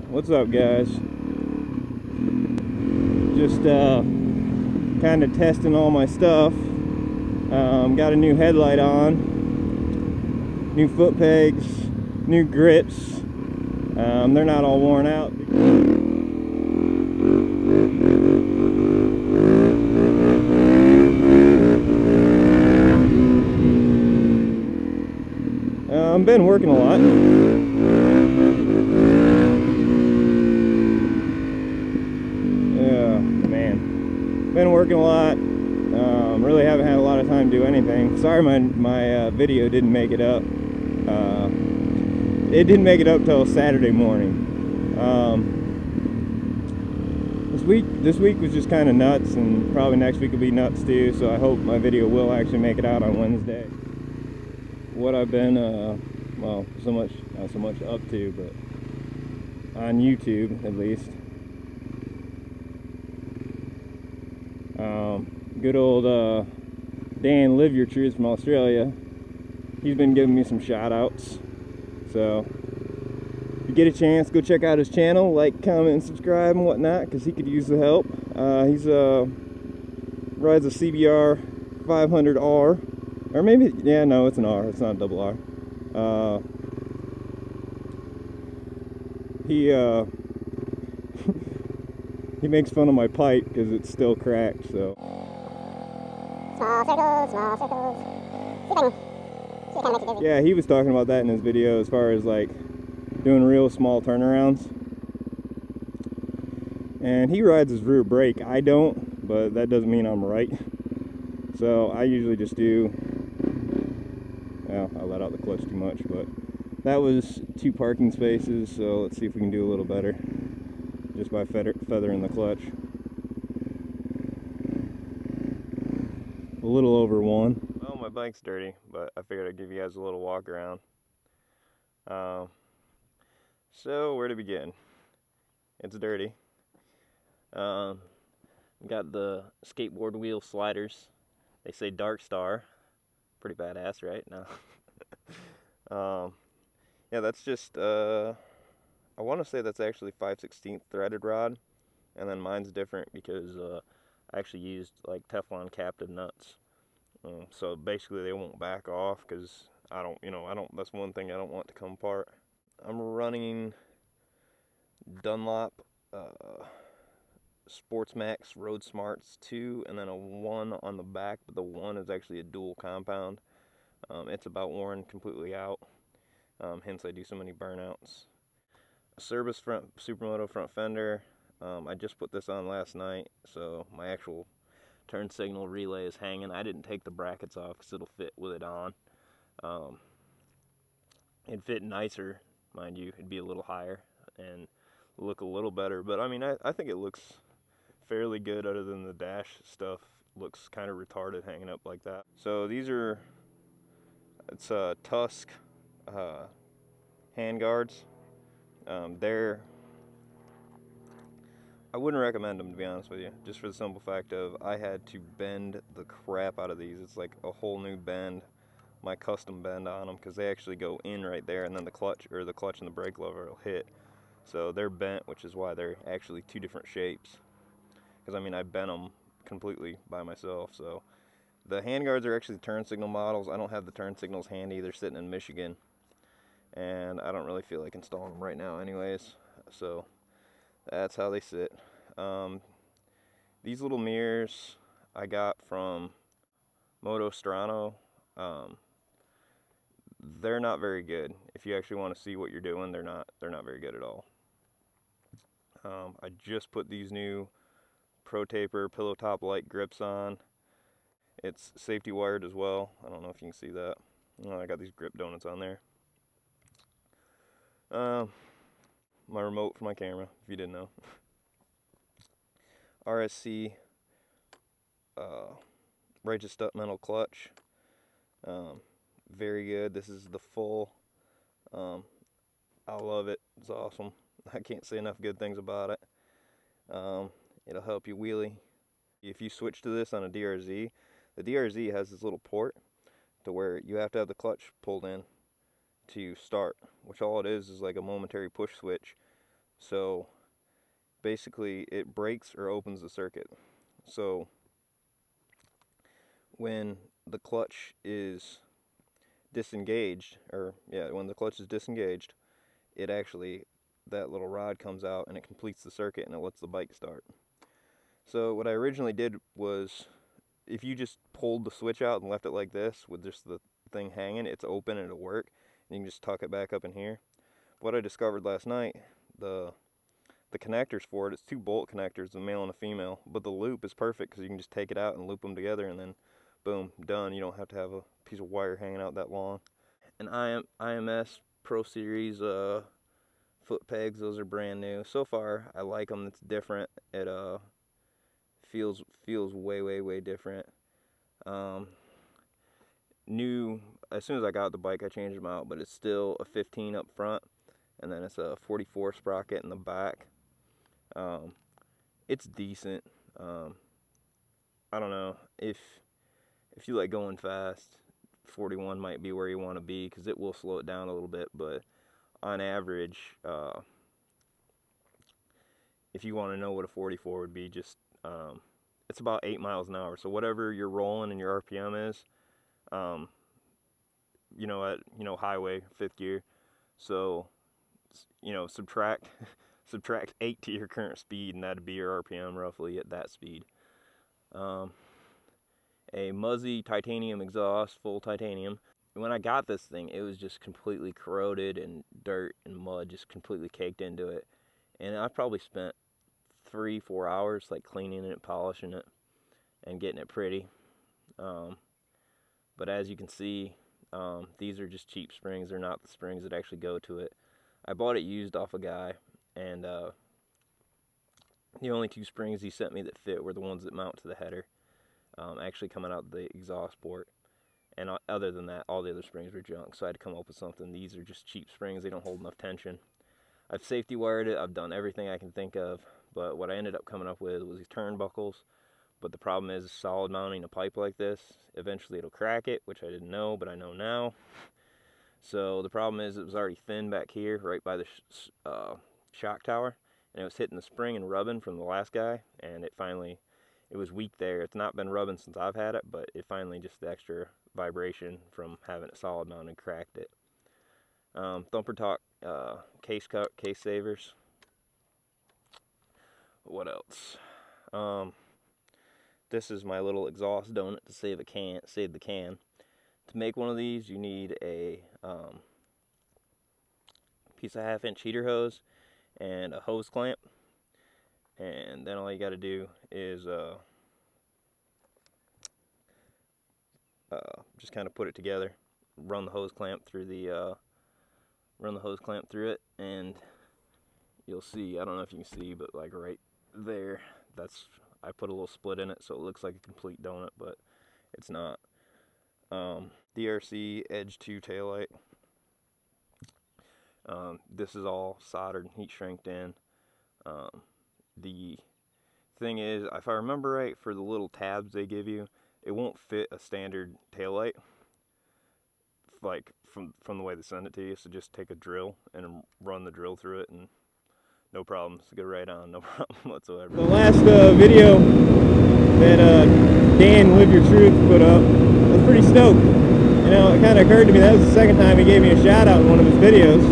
What's up, guys? Just kind of testing all my stuff. Got a new headlight on, new foot pegs, new grips. They're not all worn out. I've been working a lot. Yeah, man. Been working a lot. Really haven't had a lot of time to do anything. Sorry my video didn't make it up. It didn't make it up till Saturday morning. This week was just kind of nuts, and probably next week will be nuts too, so I hope my video will actually make it out on Wednesday. What I've been, well, not so much up to, but on YouTube at least. Good old Dan liveurtruth from Australia. He's been giving me some shout outs. So if you get a chance, go check out his channel, like, comment, and subscribe and whatnot, because he could use the help. He's rides a CBR 500R, or maybe, yeah, no, it's an R, it's not a double R. He makes fun of my pipe because it's still cracked, so. Small circles, small circles. See if I can make it dizzy. Yeah, he was talking about that in his video as far as like doing real small turnarounds. And he rides his rear brake. I don't, but that doesn't mean I'm right. So I usually just do, well, I let out the clutch too much, but that was 2 parking spaces, so let's see if we can do a little better just by feathering the clutch. A little over 1. Well, my bike's dirty, but I figured I'd give you guys a little walk around. So where to begin? It's dirty. Got the skateboard wheel sliders. They say Dragster. Pretty badass, right? No. Yeah, that's just, I want to say that's actually 5/16 threaded rod, and then mine's different because I actually used like Teflon capped nuts. So basically they won't back off because that's one thing I don't want to come apart. I'm running Dunlop Sportsmax Road Smarts 2 and then a 1 on the back, but the 1 is actually a dual compound. It's about worn completely out, hence I do so many burnouts. A Service front Supermoto front fender. I just put this on last night, so my actual turn signal relay is hanging. I didn't take the brackets off because it'll fit with it on. It'd fit nicer, mind you. It'd be a little higher and look a little better, but I mean, I think it looks fairly good, other than the dash stuff looks kind of retarded hanging up like that. So these are, it's Tusk hand guards. I wouldn't recommend them, to be honest with you, just for the simple fact of I had to bend the crap out of these. It's like a whole new bend, my custom bend on them, because they actually go in right there, and then the clutch and the brake lever will hit. So they're bent, which is why they're actually 2 different shapes. Because I mean, I bent them completely by myself. So the handguards are actually the turn signal models. I don't have the turn signals handy. They're sitting in Michigan, and I don't really feel like installing them right now anyways. So that's how they sit. These little mirrors I got from MotoMilitia. They're not very good. If you actually want to see what you're doing, they're not very good at all. I just put these new Pro Taper pillow top light grips on. It's safety wired as well. I don't know if you can see that. I got these grip donuts on there. My remote for my camera, if you didn't know. RSC rigid step metal clutch. Very good. This is the full. I love it. It's awesome. I can't say enough good things about it. It'll help you wheelie. If you switch to this on a DRZ, the DRZ has this little port to where you have to have the clutch pulled in to start, which all it is like a momentary push switch So basically it breaks or opens the circuit. So when the clutch is disengaged, when the clutch is disengaged, it actually, that little rod comes out and it completes the circuit and it lets the bike start. So what I originally did was, if you just pulled the switch out and left it like this with just the thing hanging, it's open and it'll work, and you can just tuck it back up in here. What I discovered last night, the connectors for it, it's 2 bolt connectors, a male and a female, but the loop is perfect because you can just take it out and loop them together, and then boom, done. You don't have to have a piece of wire hanging out that long. And IMS Pro Series foot pegs, those are brand new. So far, I like them. It's different. It feels way different. New, as soon as I got the bike, I changed them out, but it's still a 15 up front, and then it's a 44 sprocket in the back. It's decent. I don't know, if you like going fast, 41 might be where you want to be, because it will slow it down a little bit, but on average, if you want to know what a 44 would be, just it's about 8 miles an hour. So whatever you're rolling and your RPM is, at highway 5th gear, so subtract 8 to your current speed, and that'd be your RPM roughly at that speed. A Muzzy titanium exhaust, full titanium. When I got this thing, it was just completely corroded, and dirt and mud just completely caked into it. And I probably spent 3-4 hours like cleaning it, polishing it, and getting it pretty. But as you can see, these are just cheap springs. They're not the springs that actually go to it. I bought it used off a guy, and the only 2 springs he sent me that fit were the ones that mount to the header, actually coming out the exhaust port. And other than that, all the other springs were junk, so I had to come up with something. These are just cheap springs. They don't hold enough tension. I've safety wired it. I've done everything I can think of, but what I ended up coming up with was these turnbuckles. But the problem is, solid mounting a pipe like this, eventually it'll crack it, which I didn't know, but I know now. So the problem is, it was already thin back here, right by the shock tower, and it was hitting the spring and rubbing from the last guy, and it was weak there. It's not been rubbing since I've had it, but it finally, just the extra vibration from having it solid mounted, cracked it. Thumper Talk case savers. What else? This is my little exhaust donut to save the can. To make one of these, you need a piece of 1/2-inch heater hose and a hose clamp, and then all you got to do is just kind of put it together, run the hose clamp through it, and you'll see, I don't know if you can see, but like right there, I put a little split in it so it looks like a complete donut, but it's not. DRC Edge 2 taillight. This is all soldered and heat shrinked in. The thing is, if I remember right, for the little tabs they give you, it won't fit a standard taillight, like from the way they send it to you. So just take a drill and run the drill through it, and no problems. Go right on, no problem whatsoever. The last video that Dan liveurtruth put up, I was pretty stoked. You know, it kind of occurred to me that was the second time he gave me a shout out in one of his videos.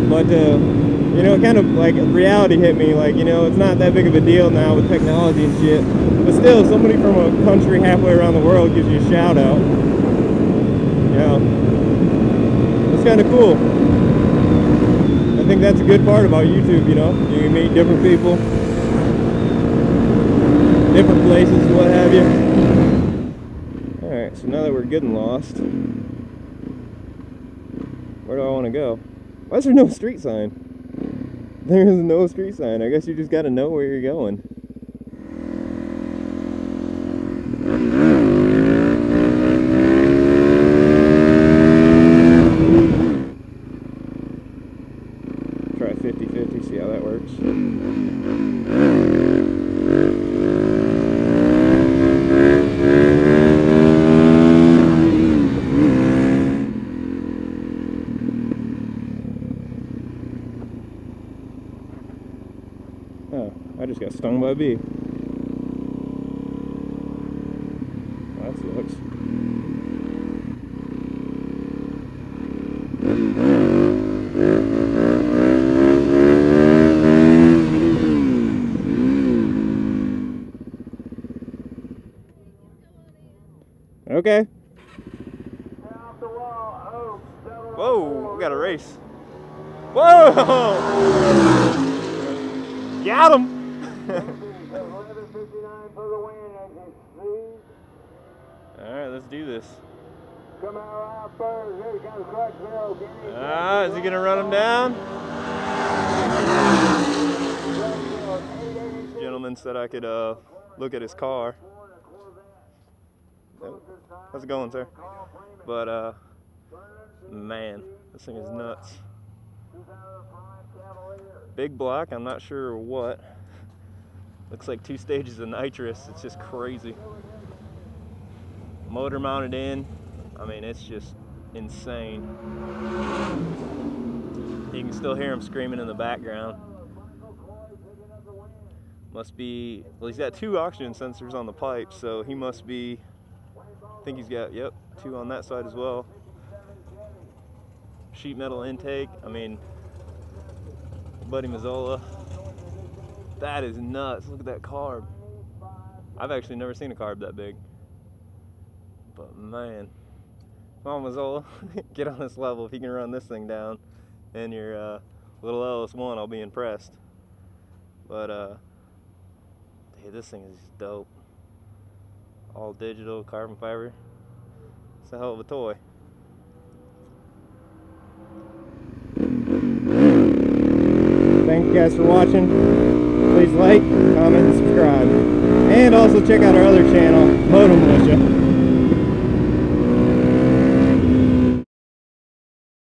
But you know, it kind of like reality hit me, like, you know, it's not that big of a deal now with technology and shit. But still, somebody from a country halfway around the world gives you a shout out. You know, it's kind of cool. I think that's a good part about YouTube, you know. You can meet different people, different places, what have you. Alright, so now that we're good and lost, where do I want to go? Why is there no street sign? There is no street sign. I guess you just got to know where you're going. Try 50-50, see how that works. I just got stung by a bee. That sucks. Okay. Whoa, we got a race. Whoa! Got him! Alright, let's do this. Is he gonna run him down? This gentleman said I could look at his car. How's it going, sir? But man, this thing is nuts. Big block, I'm not sure what. Looks like 2 stages of nitrous. It's just crazy. Motor mounted in. I mean, it's just insane. You can still hear him screaming in the background. Must be, well, he's got 2 oxygen sensors on the pipe, so he must be, I think he's got, yep, 2 on that side as well. Sheet metal intake, I mean, Buddy Mazzola. That is nuts. Look at that carb. I've actually never seen a carb that big. But man, come on, Mazzola, get on this level. If you can run this thing down in your little LS1, I'll be impressed. But dude, this thing is dope. All digital, carbon fiber. It's a hell of a toy. Thank you guys for watching. Please like, comment, and subscribe. And also check out our other channel, MotoMilitia.